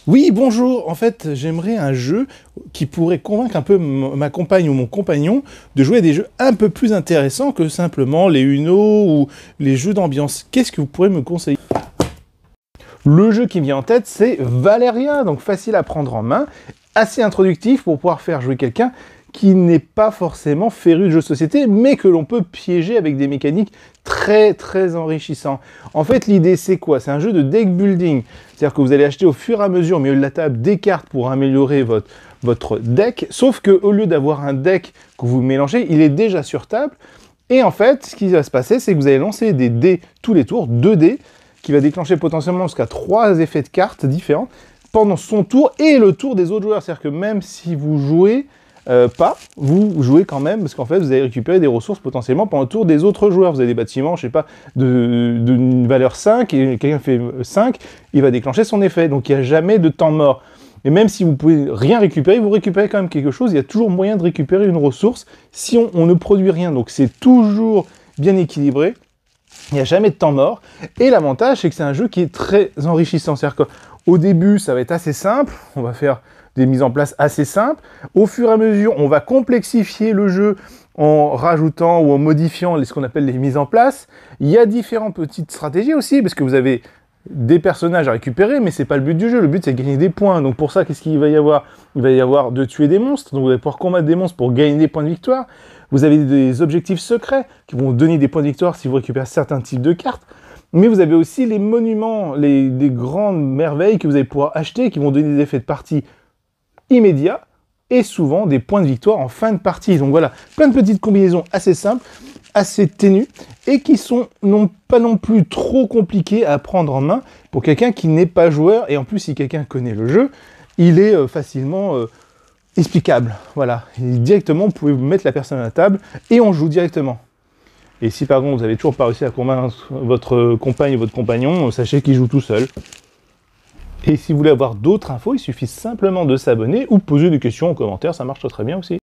Oui, bonjour. En fait, j'aimerais un jeu qui pourrait convaincre un peu ma compagne ou mon compagnon de jouer à des jeux un peu plus intéressants que simplement les Uno ou les jeux d'ambiance. Qu'est-ce que vous pourrez me conseiller? Le jeu qui me vient en tête, c'est Valeria, donc facile à prendre en main, assez introductif pour pouvoir faire jouer quelqu'un qui n'est pas forcément féru de jeux de société, mais que l'on peut piéger avec des mécaniques très enrichissantes. En fait, l'idée, c'est quoi? C'est un jeu de deck building. C'est-à-dire que vous allez acheter au fur et à mesure, au milieu de la table, des cartes pour améliorer votre deck, sauf qu'au lieu d'avoir un deck que vous mélangez, il est déjà sur table. Et en fait, ce qui va se passer, c'est que vous allez lancer des dés tous les tours, 2 dés, qui va déclencher potentiellement jusqu'à 3 effets de cartes différents pendant son tour et le tour des autres joueurs. C'est-à-dire que même si vous jouez vous jouez quand même, parce qu'en fait, vous allez récupérer des ressources potentiellement pendant le tour des autres joueurs. Vous avez des bâtiments, je sais pas, d'une valeur 5, et quelqu'un fait 5, il va déclencher son effet. Donc, il n'y a jamais de temps mort. Et même si vous pouvez rien récupérer, vous récupérez quand même quelque chose. Il y a toujours moyen de récupérer une ressource si on ne produit rien. Donc, c'est toujours bien équilibré. Il n'y a jamais de temps mort. Et l'avantage, c'est que c'est un jeu qui est très enrichissant. C'est-à-dire qu'au début, ça va être assez simple. On va faire des mises en place assez simples. Au fur et à mesure, on va complexifier le jeu en rajoutant ou en modifiant ce qu'on appelle les mises en place. Il y a différentes petites stratégies aussi, parce que vous avez des personnages à récupérer, mais c'est pas le but du jeu. Le but, c'est de gagner des points. Donc pour ça, qu'est-ce qu'il va y avoir? Il va y avoir de tuer des monstres. Donc vous allez pouvoir combattre des monstres pour gagner des points de victoire. Vous avez des objectifs secrets qui vont donner des points de victoire si vous récupérez certains types de cartes. Mais vous avez aussi les monuments, des grandes merveilles que vous allez pouvoir acheter, qui vont donner des effets de partie immédiats et souvent des points de victoire en fin de partie. Donc voilà, plein de petites combinaisons assez simples, assez ténues et qui sont pas non plus trop compliquées à prendre en main pour quelqu'un qui n'est pas joueur. Et en plus, si quelqu'un connaît le jeu, il est facilement explicable. Voilà, et directement, vous pouvez vous mettre la personne à la table et on joue directement. Et si par contre vous n'avez toujours pas réussi à convaincre votre compagne ou votre compagnon, sachez qu'il joue tout seul. Et si vous voulez avoir d'autres infos, il suffit simplement de s'abonner ou poser des questions en commentaire, ça marche très bien aussi.